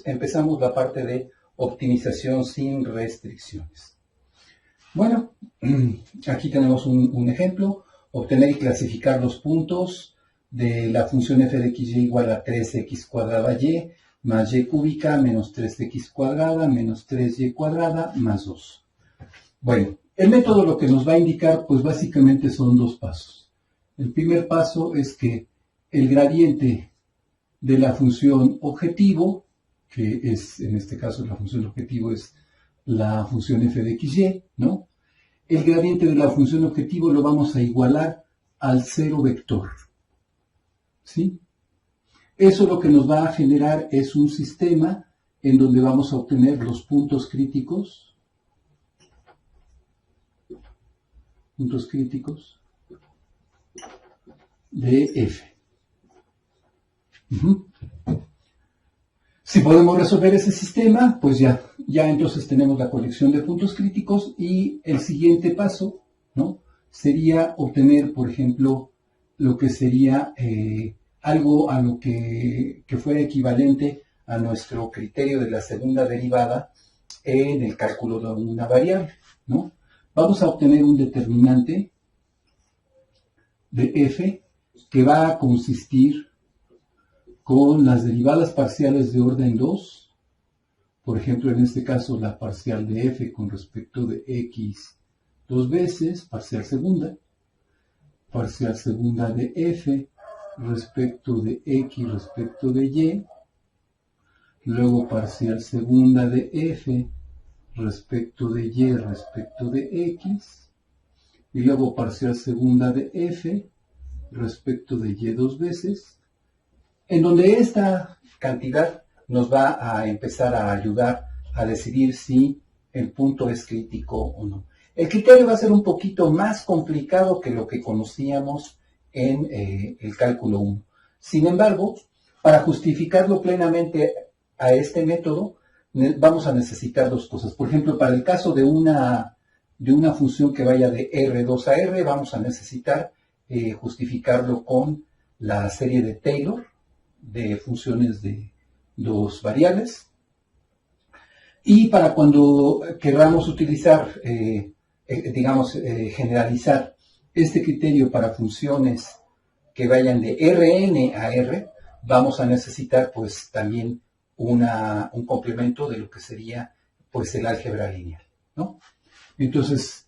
empezamos la parte de optimización sin restricciones. Bueno, aquí tenemos un ejemplo. Obtener y clasificar los puntos de la función f de xy igual a 3x cuadrada y más y cúbica menos 3x cuadrada menos 3y cuadrada más 2. Bueno, el método lo que nos va a indicar, pues básicamente son dos pasos. El primer paso es que el gradiente de la función objetivo, que es, en este caso, la función objetivo es la función f de xy, ¿no? El gradiente de la función objetivo lo vamos a igualar al cero vector, ¿sí? Eso lo que nos va a generar es un sistema en donde vamos a obtener los puntos críticos de f. Si podemos resolver ese sistema, pues ya entonces tenemos la colección de puntos críticos y el siguiente paso, ¿no? Sería obtener, por ejemplo, lo que sería algo a lo que fuera equivalente a nuestro criterio de la segunda derivada en el cálculo de una variable, ¿no? Vamos a obtener un determinante de f que va a consistir con las derivadas parciales de orden 2, por ejemplo, en este caso la parcial de f con respecto de x dos veces, parcial segunda de f respecto de x respecto de y, luego parcial segunda de f respecto de y respecto de x, y luego parcial segunda de f respecto de y dos veces, en donde esta cantidad nos va a empezar a ayudar a decidir si el punto es crítico o no. El criterio va a ser un poquito más complicado que lo que conocíamos en el cálculo 1. Sin embargo, para justificarlo plenamente a este método, vamos a necesitar dos cosas. Por ejemplo, para el caso de una función que vaya de R2 a R, vamos a necesitar justificarlo con la serie de Taylor, de funciones de dos variables. Y para cuando queramos utilizar, generalizar este criterio para funciones que vayan de Rn a R, vamos a necesitar pues también un complemento de lo que sería pues el álgebra lineal, ¿no? Entonces,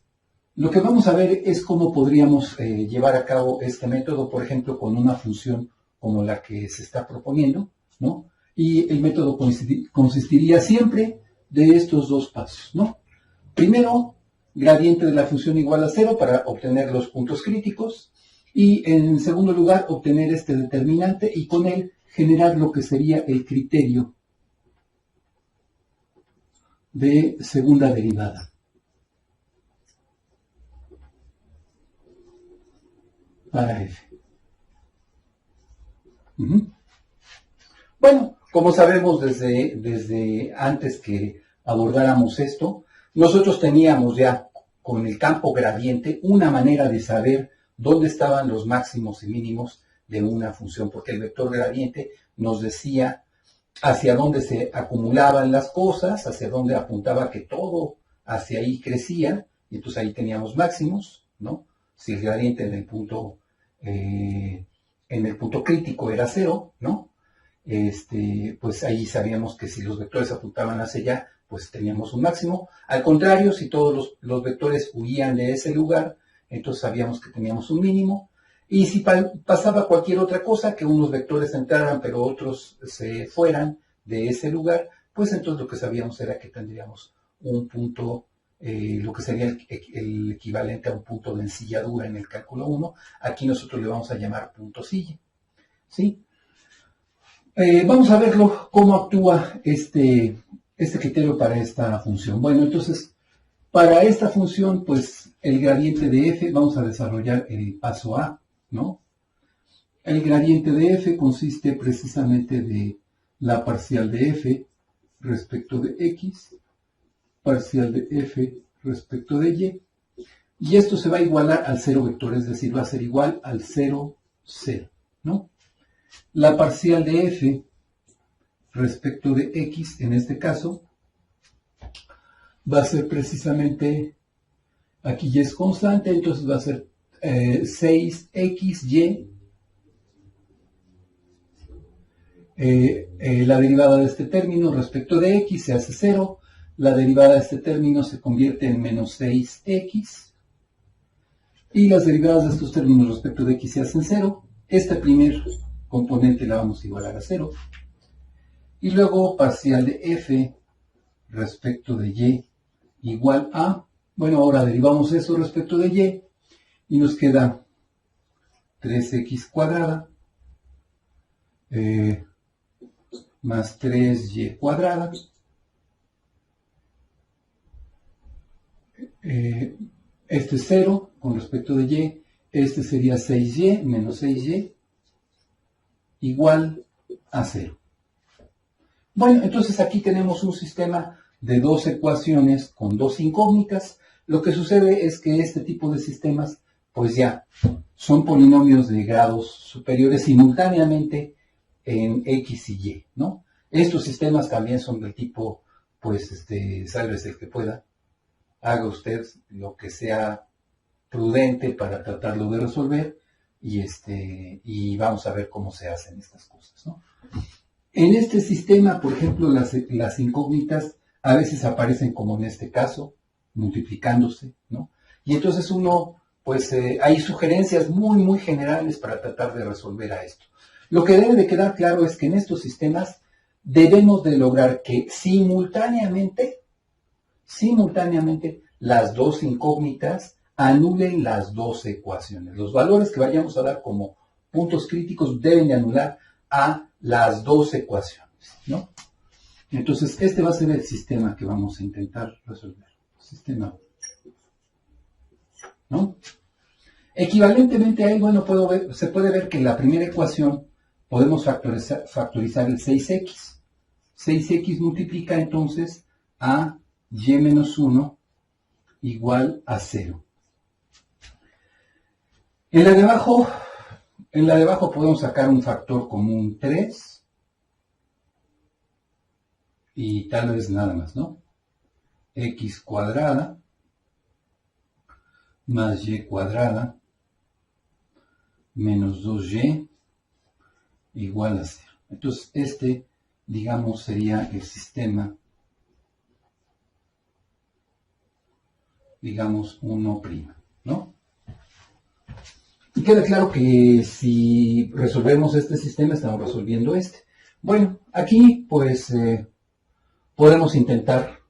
lo que vamos a ver es cómo podríamos llevar a cabo este método, por ejemplo, con una función como la que se está proponiendo, ¿no? Y el método consistiría siempre de estos dos pasos, ¿no? Primero, gradiente de la función igual a 0 para obtener los puntos críticos, y en segundo lugar, obtener este determinante y con él generar lo que sería el criterio de segunda derivada para f. Bueno, como sabemos desde antes que abordáramos esto, nosotros teníamos ya con el campo gradiente una manera de saber dónde estaban los máximos y mínimos de una función, porque el vector gradiente nos decía hacia dónde se acumulaban las cosas, hacia dónde apuntaba que todo hacia ahí crecía, y entonces ahí teníamos máximos, ¿no? Si el gradiente en el punto crítico era 0, ¿no? Pues ahí sabíamos que si los vectores apuntaban hacia allá, pues teníamos un máximo. Al contrario, si todos los vectores huían de ese lugar, entonces sabíamos que teníamos un mínimo. Y si pasaba cualquier otra cosa, que unos vectores entraran pero otros se fueran de ese lugar, pues entonces lo que sabíamos era que tendríamos un punto, lo que sería el equivalente a un punto de ensilladura en el cálculo 1. Aquí nosotros le vamos a llamar punto silla, ¿sí? Vamos a verlo cómo actúa este criterio para esta función. Bueno, entonces, para esta función, pues el gradiente de f, vamos a desarrollar el paso A, ¿no? El gradiente de f consiste precisamente de la parcial de f respecto de x, parcial de f respecto de y esto se va a igualar al cero vector, es decir, va a ser igual al 0, 0, ¿no? La parcial de f respecto de x, en este caso, va a ser precisamente, aquí y es constante, entonces va a ser 6xy. La derivada de este término respecto de x se hace 0, la derivada de este término se convierte en menos 6x, y las derivadas de estos términos respecto de x se hacen 0. Este primer componente la vamos a igualar a 0, y luego parcial de f respecto de y igual a, bueno, ahora derivamos eso respecto de y nos queda 3x cuadrada más 3y cuadrada este es 0 con respecto de y, este sería 6y menos 6y igual a 0. Bueno, entonces aquí tenemos un sistema de dos ecuaciones con dos incógnitas. Lo que sucede es que este tipo de sistemas, pues ya, son polinomios de grados superiores simultáneamente en x y y, ¿no? Estos sistemas también son del tipo, pues, sálvese el que pueda. Haga usted lo que sea prudente para tratarlo de resolver y vamos a ver cómo se hacen estas cosas, ¿no? En este sistema, por ejemplo, las incógnitas a veces aparecen como en este caso, multiplicándose, ¿no? Y entonces uno, pues, hay sugerencias muy, muy generales para tratar de resolver a esto. Lo que debe de quedar claro es que en estos sistemas debemos de lograr que simultáneamente, las dos incógnitas anulen las dos ecuaciones. Los valores que vayamos a dar como puntos críticos deben de anular a las dos ecuaciones, ¿no? Entonces, este va a ser el sistema que vamos a intentar resolver. Sistema, ¿no? Equivalentemente a él, bueno, se puede ver que en la primera ecuación podemos factorizar el 6x. 6x multiplica entonces a y menos 1 igual a 0. En la de abajo podemos sacar un factor común 3 y tal vez nada más, ¿no? X cuadrada más y cuadrada menos 2y igual a 0. Entonces digamos, sería el sistema, digamos, 1', ¿no? Y queda claro que si resolvemos este sistema, estamos resolviendo este. Bueno, aquí, pues, podemos intentar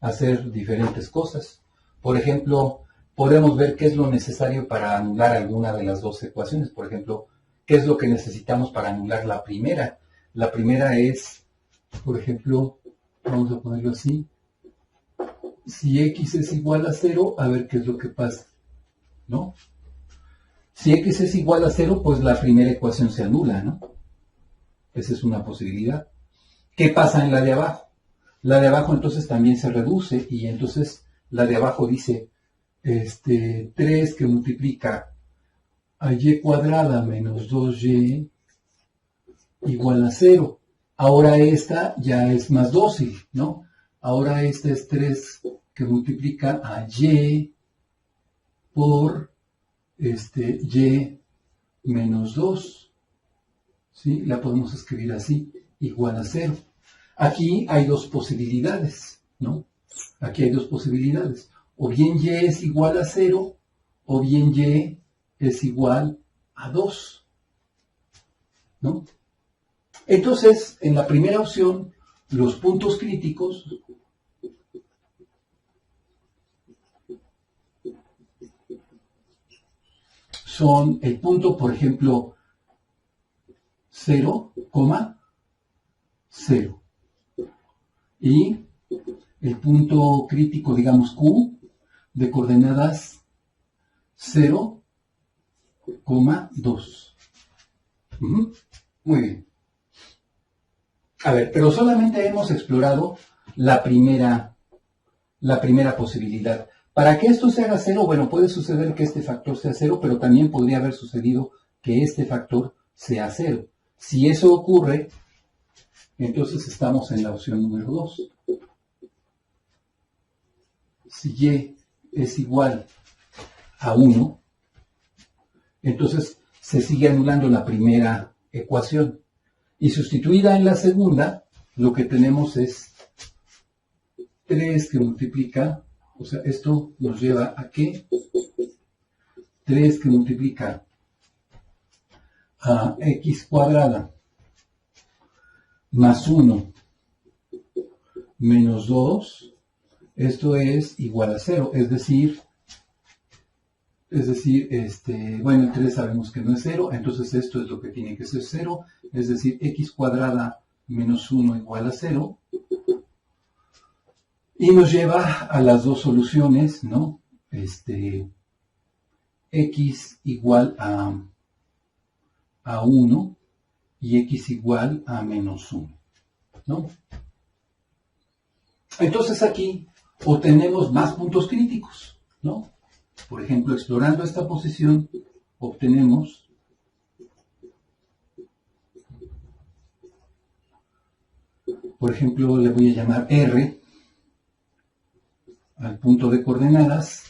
hacer diferentes cosas. Por ejemplo, podemos ver qué es lo necesario para anular alguna de las dos ecuaciones. Por ejemplo, qué es lo que necesitamos para anular la primera. La primera es, por ejemplo, vamos a ponerlo así. Si x es igual a 0, a ver qué es lo que pasa, ¿no? Si x es igual a 0, pues la primera ecuación se anula, ¿no? Esa es una posibilidad. ¿Qué pasa en la de abajo? La de abajo entonces también se reduce y entonces la de abajo dice 3 que multiplica a y cuadrada menos 2y igual a 0. Ahora esta ya es más dócil, ¿no? Ahora esta es 3 que multiplica a y por y menos 2. ¿Sí? La podemos escribir así, igual a 0. Aquí hay dos posibilidades, ¿no? Aquí hay dos posibilidades. O bien y es igual a 0, o bien y es igual a 2, ¿no? Entonces, en la primera opción, los puntos críticos son el punto, por ejemplo, 0, 0. Y el punto crítico, digamos, Q, de coordenadas 0, 2. Muy bien. A ver, pero solamente hemos explorado la primera posibilidad. Para que esto se haga 0, bueno, puede suceder que este factor sea 0, pero también podría haber sucedido que este factor sea 0. Si eso ocurre, Entonces estamos en la opción número 2. Si y es igual a 1, entonces se sigue anulando la primera ecuación. Y sustituida en la segunda, lo que tenemos es 3 que multiplica, o sea, esto nos lleva a que 3 que multiplica a x cuadrada más 1 menos 2, esto es igual a 0, es decir, bueno, el 3 sabemos que no es 0, entonces esto es lo que tiene que ser 0, es decir, x cuadrada menos 1 igual a 0, y nos lleva a las dos soluciones, ¿no? X igual a 1 y x igual a menos 1, ¿no? Entonces aquí obtenemos más puntos críticos, ¿no? Por ejemplo, explorando esta posición, obtenemos por ejemplo, le voy a llamar R al punto de coordenadas,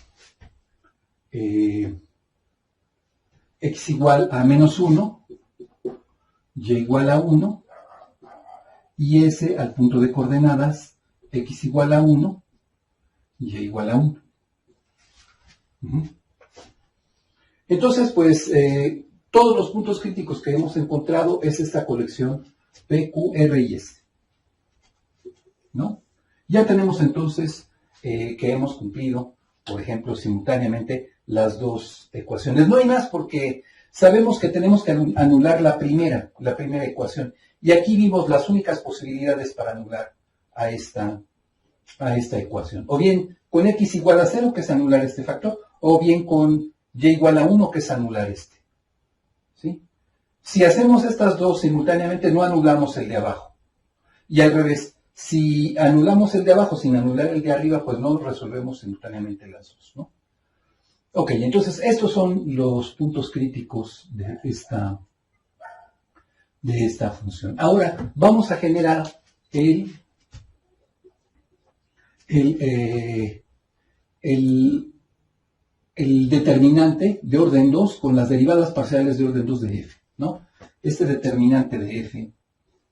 x igual a menos 1, y igual a 1, y S al punto de coordenadas, x igual a 1, y igual a 1. Entonces, pues, todos los puntos críticos que hemos encontrado es esta colección P, Q, R y S, ¿no? Ya tenemos entonces que hemos cumplido, por ejemplo, simultáneamente las dos ecuaciones. No hay más porque sabemos que tenemos que anular la primera ecuación. Y aquí vimos las únicas posibilidades para anular a esta ecuación. O bien con x igual a 0, que es anular este factor, o bien con y igual a 1, que es anular este. ¿Sí? Si hacemos estas dos simultáneamente, no anulamos el de abajo. Y al revés, si anulamos el de abajo sin anular el de arriba, pues no resolvemos simultáneamente las dos, ¿no? Ok, entonces estos son los puntos críticos de esta función. Ahora vamos a generar el determinante de orden 2 con las derivadas parciales de orden 2 de f, ¿no? Este determinante de f,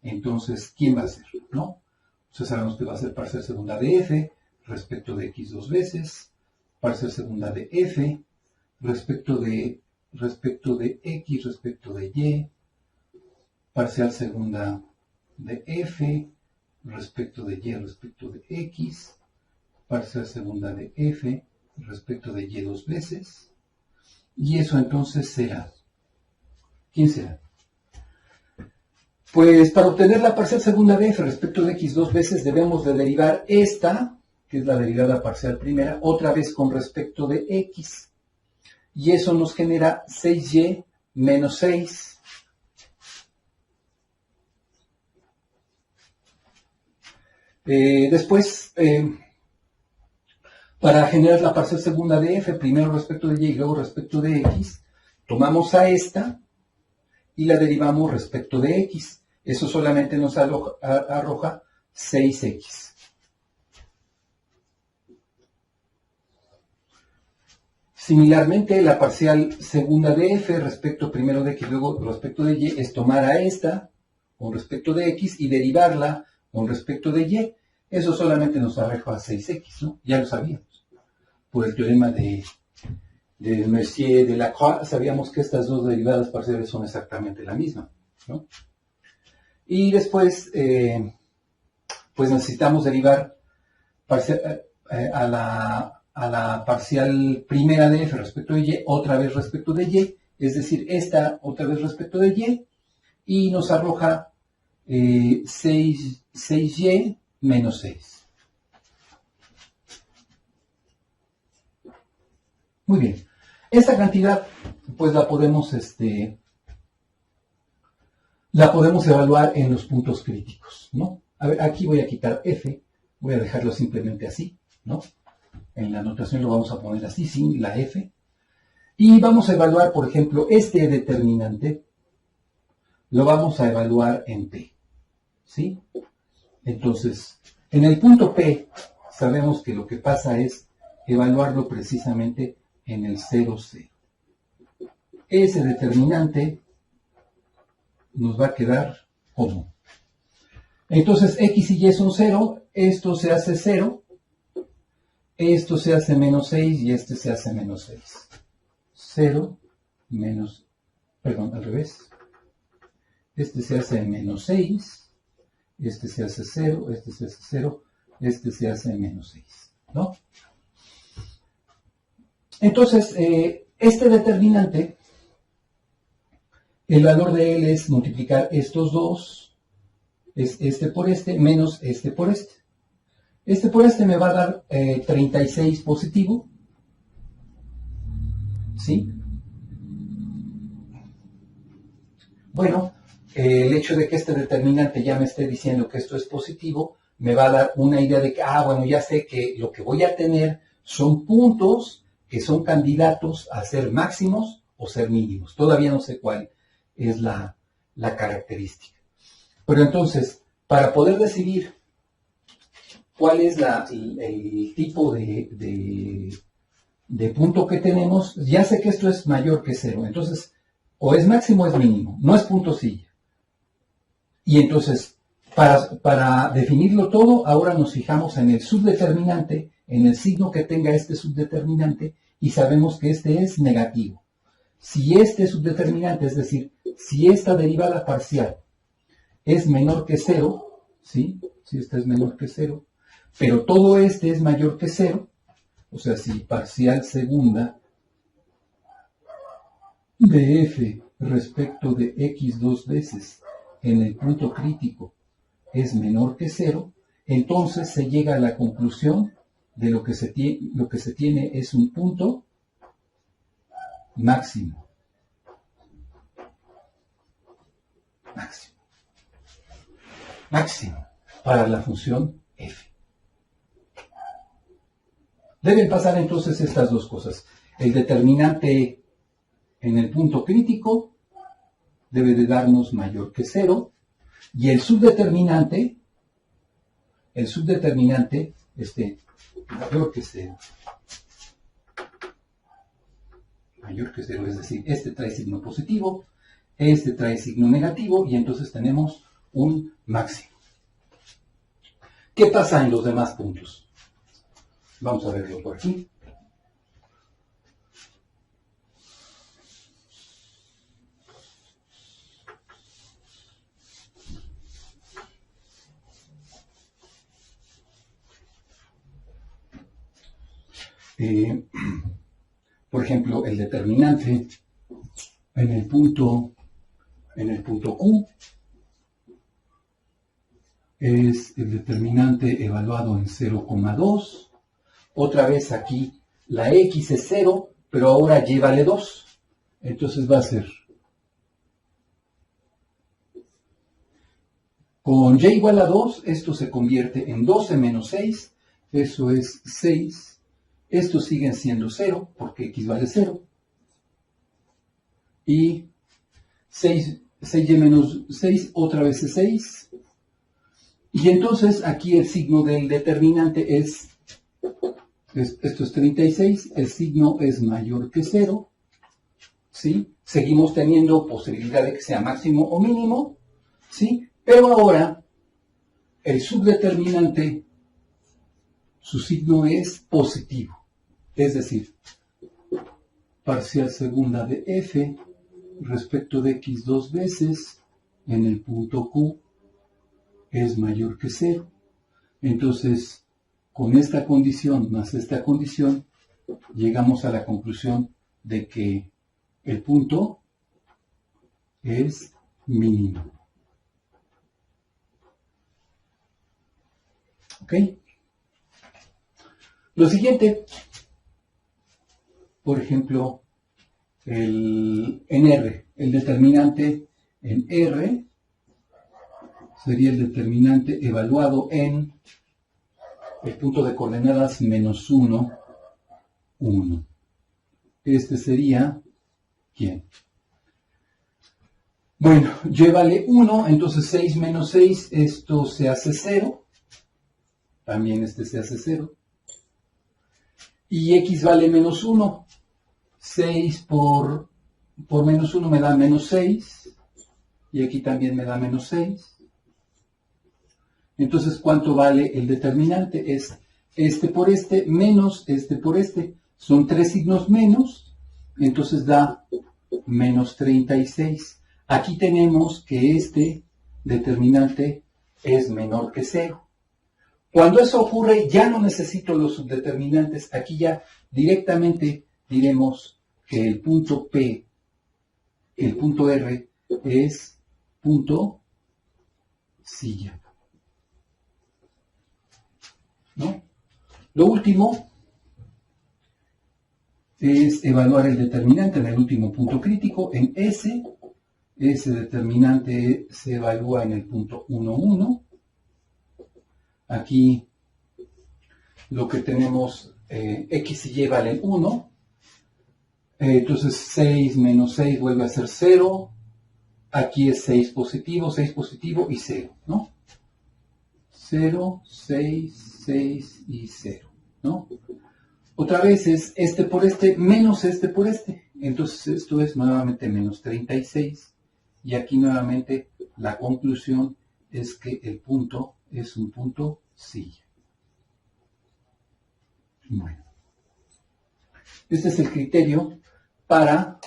entonces, ¿quién va a ser, no? Entonces sabemos que va a ser parcial segunda de f respecto de x dos veces, parcial segunda de f respecto de x respecto de y, parcial segunda de f respecto de y respecto de x, parcial segunda de f respecto de y dos veces, y eso entonces será, ¿quién será? Pues para obtener la parcial segunda de f respecto de x dos veces debemos de derivar esta, que es la derivada parcial primera, otra vez con respecto de x, y eso nos genera 6y menos 6. Después, para generar la parcial segunda de f, primero respecto de y y luego respecto de x, tomamos a esta y la derivamos respecto de x. Eso solamente nos arroja 6x. Similarmente, la parcial segunda de f respecto primero de x y luego respecto de y es tomar a esta con respecto de x y derivarla con respecto de y. Eso solamente nos arroja 6x, ¿no? Ya lo sabíamos. Por el teorema de Messier de Lacroix, sabíamos que estas dos derivadas parciales son exactamente la misma, ¿no? Y después, pues necesitamos derivar a la parcial primera de f respecto de y, otra vez respecto de y, es decir, esta otra vez respecto de y nos arroja 6y menos 6. Muy bien. Esta cantidad, pues la podemos evaluar en los puntos críticos, ¿no? A ver, aquí voy a quitar f, voy a dejarlo simplemente así, ¿no? En la anotación lo vamos a poner así, sin la f. Y vamos a evaluar, por ejemplo, este determinante, lo vamos a evaluar en p. ¿sí? Entonces, en el punto P, sabemos que lo que pasa es evaluarlo precisamente en el 0, 0. Ese determinante nos va a quedar como. Entonces, X y Y son 0, esto se hace 0, esto se hace menos 6 y este se hace menos 6. 0 menos, perdón, al revés. Este se hace menos 6, este se hace 0, este se hace 0, este se hace menos 6, ¿no? Entonces, este determinante, el valor de él es multiplicar estos dos, es este por este, menos este por este. Este por este me va a dar 36 positivo, ¿sí? Bueno, el hecho de que este determinante ya me esté diciendo que esto es positivo, me va a dar una idea de que, bueno, ya sé que lo que voy a tener son puntos que son candidatos a ser máximos o ser mínimos. Todavía no sé cuál es la característica. Pero entonces, para poder decidir cuál es el tipo de punto que tenemos, ya sé que esto es mayor que 0. Entonces, o es máximo o es mínimo, no es punto silla. Y entonces, para definirlo todo, ahora nos fijamos en el subdeterminante, en el signo que tenga este subdeterminante, y sabemos que este es negativo. Si este subdeterminante, es decir, si esta derivada parcial es menor que 0, ¿sí? Si esta es menor que 0, pero todo este es mayor que 0, o sea, si parcial segunda de f respecto de x dos veces en el punto crítico es menor que 0, entonces se llega a la conclusión de lo que se tiene es un punto máximo. Máximo para la función f. Deben pasar entonces estas dos cosas. El determinante en el punto crítico debe de darnos mayor que 0 y el subdeterminante mayor que 0. Mayor que 0, es decir, este trae signo positivo, este trae signo negativo y entonces tenemos un máximo. ¿Qué pasa en los demás puntos? Vamos a verlo por aquí. Por ejemplo, el determinante en el punto Q es el determinante evaluado en 0,2. Otra vez aquí la X es 0, pero ahora llévale 2. Entonces va a ser con y igual a 2, esto se convierte en 12 menos 6, eso es 6. Estos siguen siendo 0, porque x vale 0. Y 6y menos 6, otra vez es 6. Y entonces aquí el signo del determinante es, esto es 36, el signo es mayor que 0. ¿Sí? Seguimos teniendo posibilidad de que sea máximo o mínimo, ¿sí? Pero ahora el subdeterminante, su signo es positivo. Es decir, parcial segunda de f respecto de x dos veces en el punto Q es mayor que 0. Entonces, con esta condición más esta condición, llegamos a la conclusión de que el punto es mínimo. ¿Ok? Lo siguiente, por ejemplo, en R, el determinante en R sería el determinante evaluado en el punto de coordenadas menos 1, 1. Este sería, ¿quién? Bueno, y vale 1, entonces 6 menos 6, esto se hace 0. También este se hace 0. Y x vale menos 1. 6 por menos 1 me da menos 6. Y aquí también me da menos 6. Entonces, ¿cuánto vale el determinante? Es este por este menos este por este. Son 3 signos menos, entonces da menos 36. Aquí tenemos que este determinante es menor que 0. Cuando eso ocurre, ya no necesito los subdeterminantes. Aquí ya directamente diremos que el punto P, el punto R, es punto silla. ¿No? Lo último es evaluar el determinante en el último punto crítico, en S. Ese determinante se evalúa en el punto 1, 1. Aquí lo que tenemos, x y y valen 1. Entonces 6 menos 6 vuelve a ser 0. Aquí es 6 positivo y 0, ¿no? 0, 6, 6 y 0, ¿no? Otra vez es este por este menos este por este. Entonces esto es nuevamente menos 36. Y aquí nuevamente la conclusión es que el punto es un punto silla. Bueno. Este es el criterio para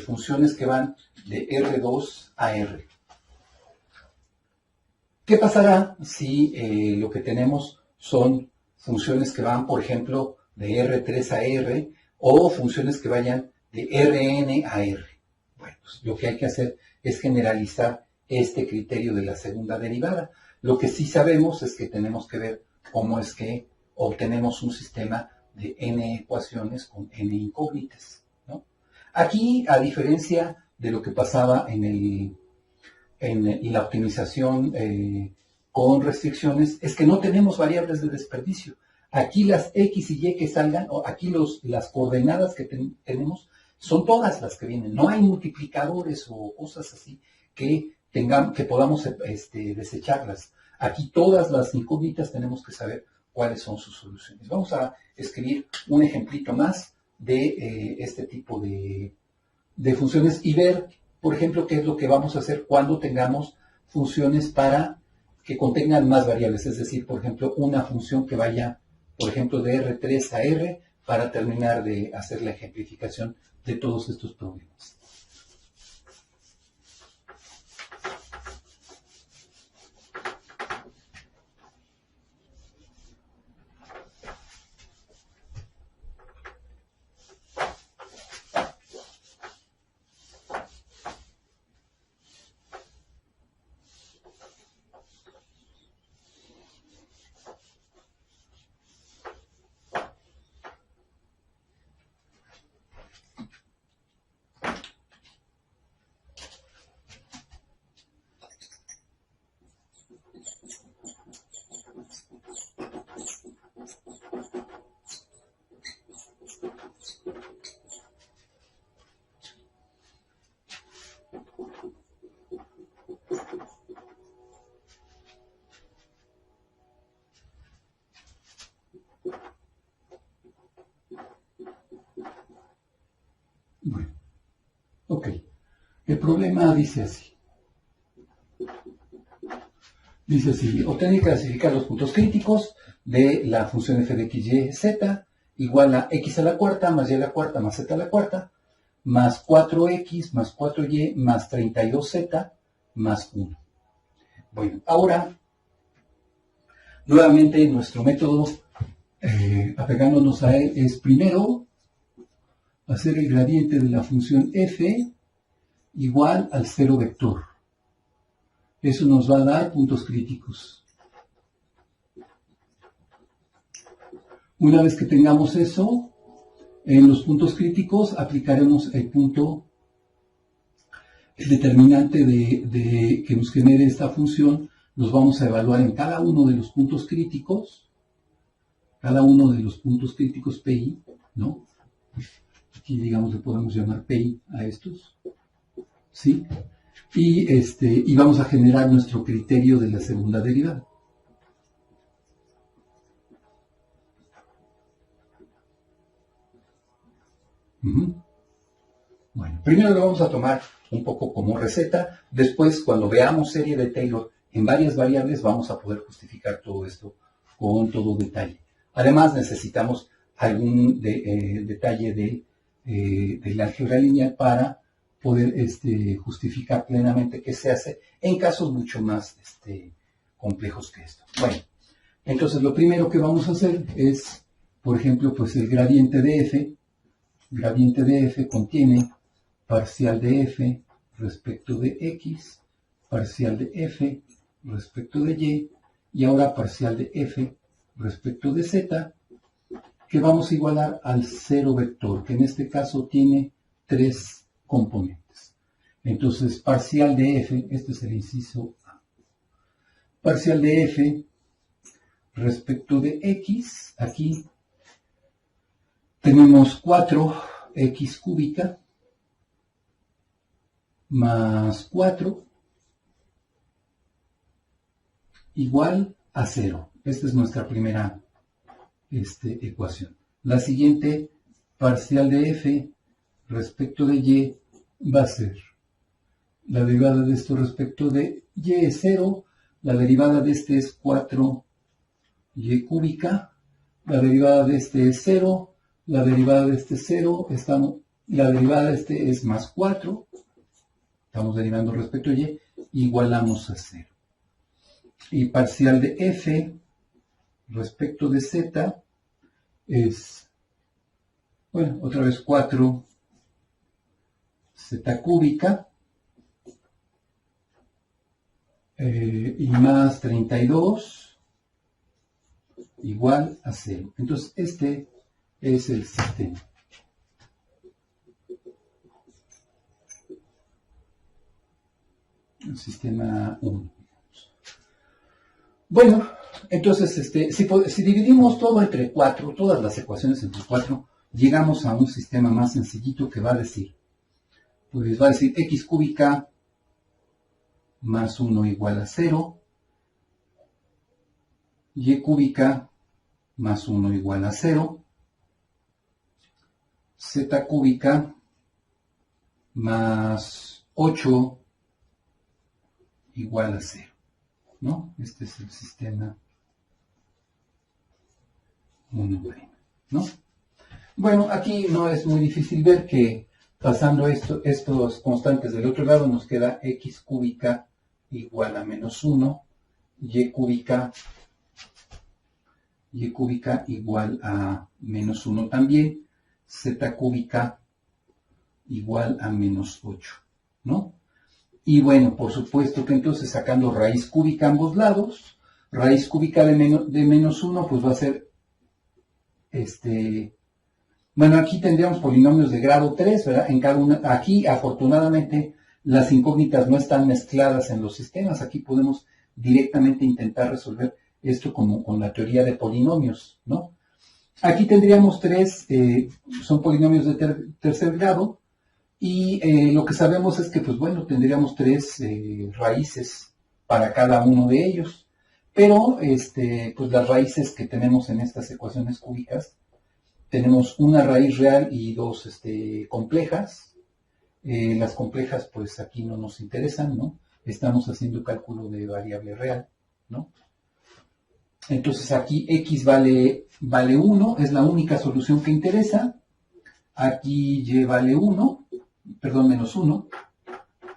funciones que van de R2 a R. ¿Qué pasará si lo que tenemos son funciones que van, por ejemplo, de R3 a R o funciones que vayan de Rn a R? Bueno, pues lo que hay que hacer es generalizar este criterio de la segunda derivada. Lo que sí sabemos es que tenemos que ver cómo es que obtenemos un sistema de n ecuaciones con n incógnitas, ¿no? Aquí, a diferencia de lo que pasaba en la optimización con restricciones, es que no tenemos variables de desperdicio. Aquí las x y y que salgan, o aquí las coordenadas que tenemos, son todas las que vienen. No hay multiplicadores o cosas así que podamos desecharlas. Aquí todas las incógnitas tenemos que saber cuáles son sus soluciones. Vamos a escribir un ejemplito más de este tipo de funciones y ver, por ejemplo, qué es lo que vamos a hacer cuando tengamos funciones para que contengan más variables. Es decir, por ejemplo, una función que vaya, por ejemplo, de R3 a R para terminar de hacer la ejemplificación de todos estos problemas. Bueno, ok. El problema dice así. Dice así, obtener y clasificar los puntos críticos de la función f de x, y, z igual a x a la cuarta más y a la cuarta más z a la cuarta más 4x más 4y más 32z más 1. Bueno, ahora, nuevamente nuestro método, apegándonos a él, es primero hacer el gradiente de la función f igual al cero vector. Eso nos va a dar puntos críticos. Una vez que tengamos eso, en los puntos críticos aplicaremos el determinante que nos genere esta función. Los vamos a evaluar en cada uno de los puntos críticos, PI, ¿no? Aquí, digamos, le podemos llamar PI a estos. ¿sí? Y vamos a generar nuestro criterio de la segunda derivada. Bueno, primero lo vamos a tomar un poco como receta, después cuando veamos serie de Taylor en varias variables vamos a poder justificar todo esto con todo detalle. Además necesitamos algún detalle del álgebra lineal para poder justificar plenamente qué se hace en casos mucho más complejos que esto. Bueno, entonces lo primero que vamos a hacer es, por ejemplo, pues el gradiente de f. Gradiente de f contiene parcial de f respecto de x, parcial de f respecto de y ahora parcial de f respecto de z, que vamos a igualar al cero vector, que en este caso tiene 3 componentes. Entonces, parcial de f, este es el inciso A. Parcial de f respecto de x, aquí tenemos 4x cúbica más 4 igual a 0. Esta es nuestra primera ecuación. La siguiente, parcial de f respecto de y va a ser la derivada de esto respecto de y es 0, la derivada de este es 4y cúbica, la derivada de este es 0, la derivada de este es 0, la derivada de este es más 4, estamos derivando respecto a y, igualamos a 0. Y parcial de f respecto de z es, bueno, otra vez 4 z cúbica y más 32 igual a 0. Entonces, este es el sistema. El sistema 1. Bueno, entonces, si dividimos todo entre 4, todas las ecuaciones entre 4, llegamos a un sistema más sencillito que va a decir, pues va a decir x cúbica más 1 igual a 0, y cúbica más 1 igual a 0, z cúbica más 8 igual a 0, ¿no? Este es el sistema 1', ¿no? Bueno, aquí no es muy difícil ver que pasando estos constantes del otro lado nos queda x cúbica igual a menos 1, y cúbica igual a menos 1 también, z cúbica igual a menos 8, ¿no? Y bueno, por supuesto que entonces sacando raíz cúbica a ambos lados, raíz cúbica de menos 1, pues va a ser, bueno, aquí tendríamos polinomios de grado 3, ¿verdad? En cada una, aquí afortunadamente las incógnitas no están mezcladas en los sistemas, aquí podemos directamente intentar resolver esto como con la teoría de polinomios, ¿no? Aquí tendríamos 3, son polinomios de tercer grado, y lo que sabemos es que, pues bueno, tendríamos 3 raíces para cada uno de ellos. Pero, pues las raíces que tenemos en estas ecuaciones cúbicas, tenemos una raíz real y 2 complejas. Las complejas, pues aquí no nos interesan, ¿no? Estamos haciendo cálculo de variable real, ¿no? Entonces aquí x vale 1, es la única solución que interesa. Aquí y vale 1, perdón, menos 1.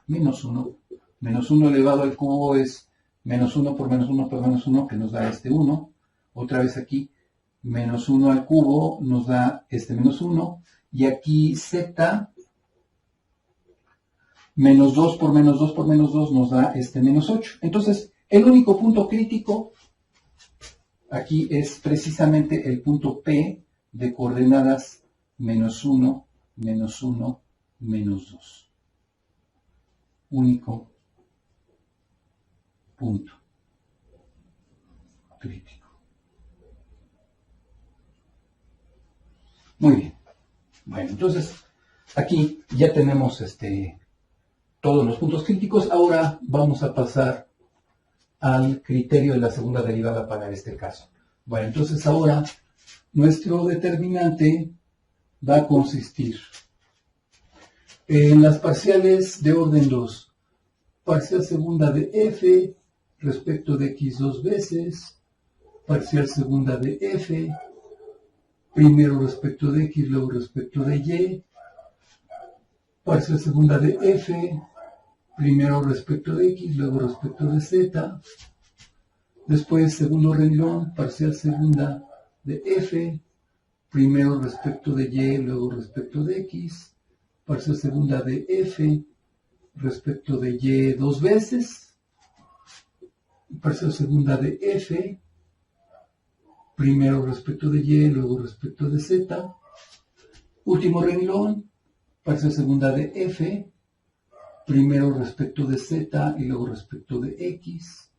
Menos 1 elevado al cubo es menos 1 por menos 1 por menos 1, que nos da 1. Otra vez aquí, menos 1 al cubo nos da menos 1. Y aquí z, menos 2 por menos 2 por menos 2 nos da menos 8. Entonces, el único punto crítico aquí es precisamente el punto P de coordenadas menos 1, menos 1, menos 2. Único punto crítico. Muy bien. Bueno, entonces aquí ya tenemos todos los puntos críticos. Ahora vamos a pasar al criterio de la segunda derivada para este caso. Bueno, entonces ahora nuestro determinante va a consistir en las parciales de orden 2. Parcial segunda de f respecto de x dos veces, parcial segunda de f, primero respecto de x, luego respecto de y, parcial segunda de f, primero respecto de x, luego respecto de z, después segundo renglón, parcial segunda de f, primero respecto de y, luego respecto de x, parcial segunda de f, respecto de y dos veces, parcial segunda de f, primero respecto de y, luego respecto de z, último renglón, parcial segunda de f, primero respecto de z y luego respecto de x,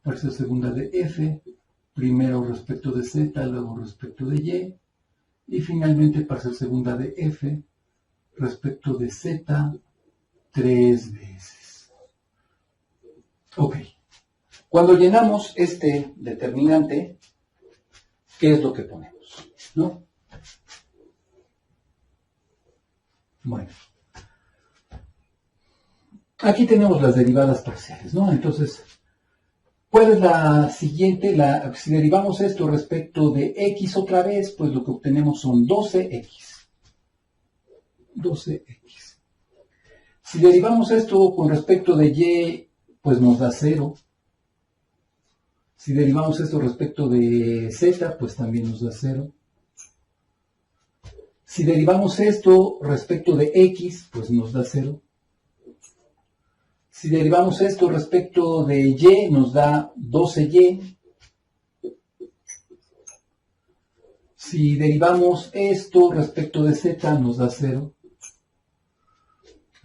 parcial segunda de f, primero respecto de z, luego respecto de y finalmente parcial segunda de f, respecto de z, tres veces. Ok. Cuando llenamos este determinante, ¿qué es lo que ponemos? ¿No? Bueno. Aquí tenemos las derivadas parciales, ¿no? Entonces, ¿cuál es la siguiente? Si derivamos esto respecto de x otra vez, pues lo que obtenemos son 12x. 12x. Si derivamos esto con respecto de y, pues nos da 0. Si derivamos esto respecto de z, pues también nos da 0. Si derivamos esto respecto de x, pues nos da 0. Si derivamos esto respecto de y, nos da 12y. Si derivamos esto respecto de z, nos da 0.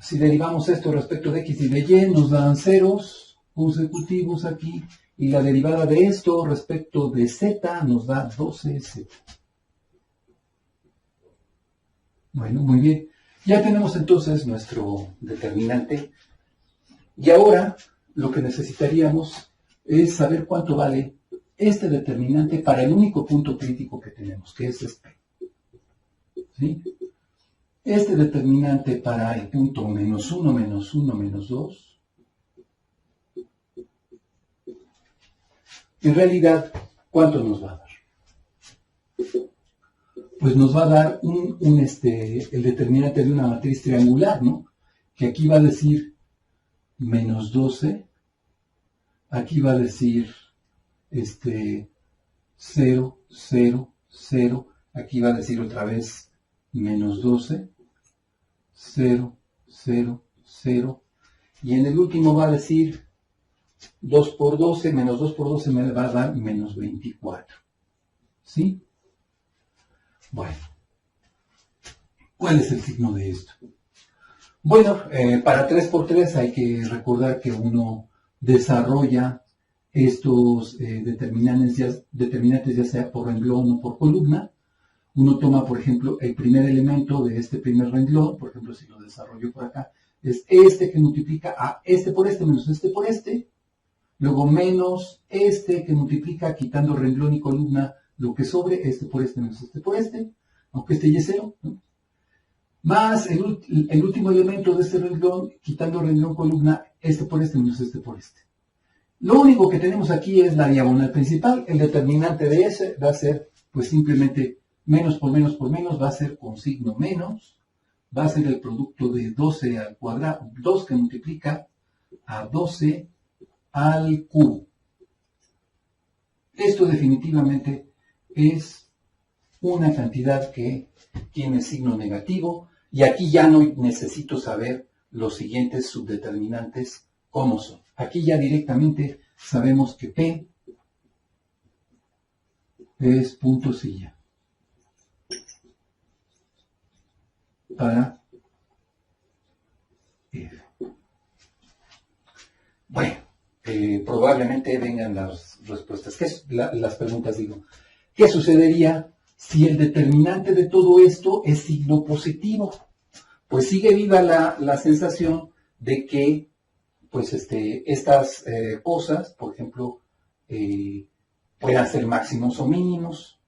Si derivamos esto respecto de x y de y, nos dan ceros consecutivos aquí. Y la derivada de esto respecto de z nos da 12z. Bueno, muy bien. Ya tenemos entonces nuestro determinante. Y ahora lo que necesitaríamos es saber cuánto vale este determinante para el único punto crítico que tenemos, que es este. ¿Sí? Este determinante para el punto menos 1, menos 1, menos 2, en realidad, ¿cuánto nos va a dar? Pues nos va a dar el determinante de una matriz triangular, ¿no? Que aquí va a decir menos 12, aquí va a decir 0, 0, 0, aquí va a decir otra vez menos 12, 0, 0, 0, y en el último va a decir 2 por 12, menos 2 por 12 me va a dar menos 24. ¿Sí? Bueno, ¿cuál es el signo de esto? Bueno, para 3 por 3 hay que recordar que uno desarrolla estos determinantes ya sea por renglón o por columna. Uno toma, por ejemplo, el primer elemento de este primer renglón, por ejemplo, si lo desarrollo por acá, es este que multiplica a este por este menos este por este, luego menos este que multiplica quitando renglón y columna lo que sobre, este por este menos este por este, aunque este ya es 0, ¿no? Más el último elemento de este renglón, quitando renglón columna, este por este menos este por este. Lo único que tenemos aquí es la diagonal principal. El determinante de ese va a ser, pues simplemente, menos por menos por menos, va a ser con signo menos, va a ser el producto de 12 al cuadrado, 2 que multiplica a 12 al cubo. Esto definitivamente es una cantidad que tiene signo negativo, y aquí ya no necesito saber los siguientes subdeterminantes cómo son. Aquí ya directamente sabemos que P es punto silla para F. Bueno, probablemente vengan las respuestas. Las preguntas, digo. ¿Qué sucedería si el determinante de todo esto es signo positivo? Pues sigue viva la sensación de que pues estas cosas, por ejemplo, puedan ser máximos o mínimos.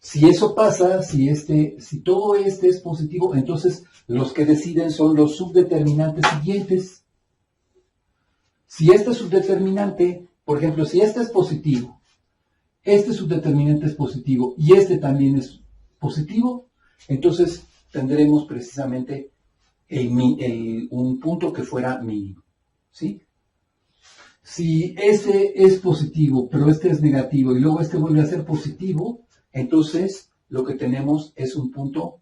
Si eso pasa, si todo este es positivo, entonces los que deciden son los subdeterminantes siguientes. Si este subdeterminante, por ejemplo, si este es positivo, este subdeterminante es positivo y este también es positivo, entonces tendremos precisamente un punto que fuera mínimo, ¿sí? Si este es positivo, pero este es negativo y luego este vuelve a ser positivo, entonces lo que tenemos es un punto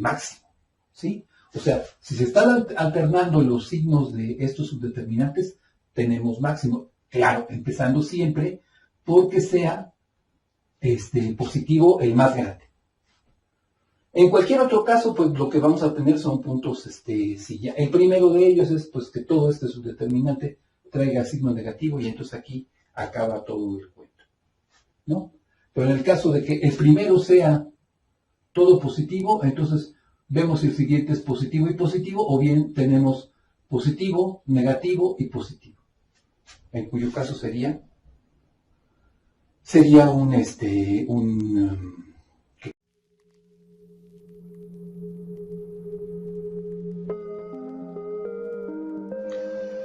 máximo, ¿sí? O sea, si se están alternando los signos de estos subdeterminantes, tenemos máximo. Claro, empezando siempre porque sea positivo el más grande. En cualquier otro caso, pues lo que vamos a tener son puntos, si ya, el primero de ellos es pues que todo este subdeterminante traiga signo negativo y entonces aquí acaba todo el cuento, ¿no? Pero en el caso de que el primero sea todo positivo, entonces vemos si el siguiente es positivo y positivo, o bien tenemos positivo, negativo y positivo, en cuyo caso sería un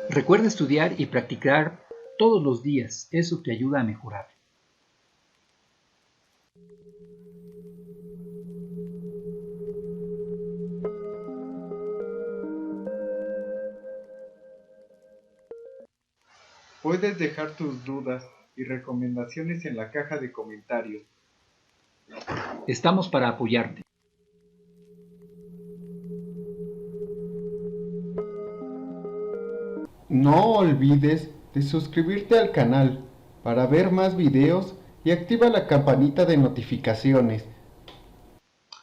Recuerda estudiar y practicar todos los días, eso te ayuda a mejorar. Puedes dejar tus dudas y recomendaciones en la caja de comentarios. Estamos para apoyarte. No olvides de suscribirte al canal para ver más videos y activa la campanita de notificaciones.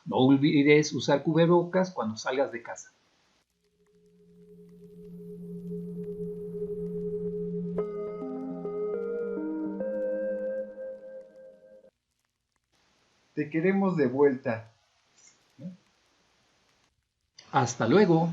No olvides usar cubrebocas cuando salgas de casa. Te queremos de vuelta. Hasta luego.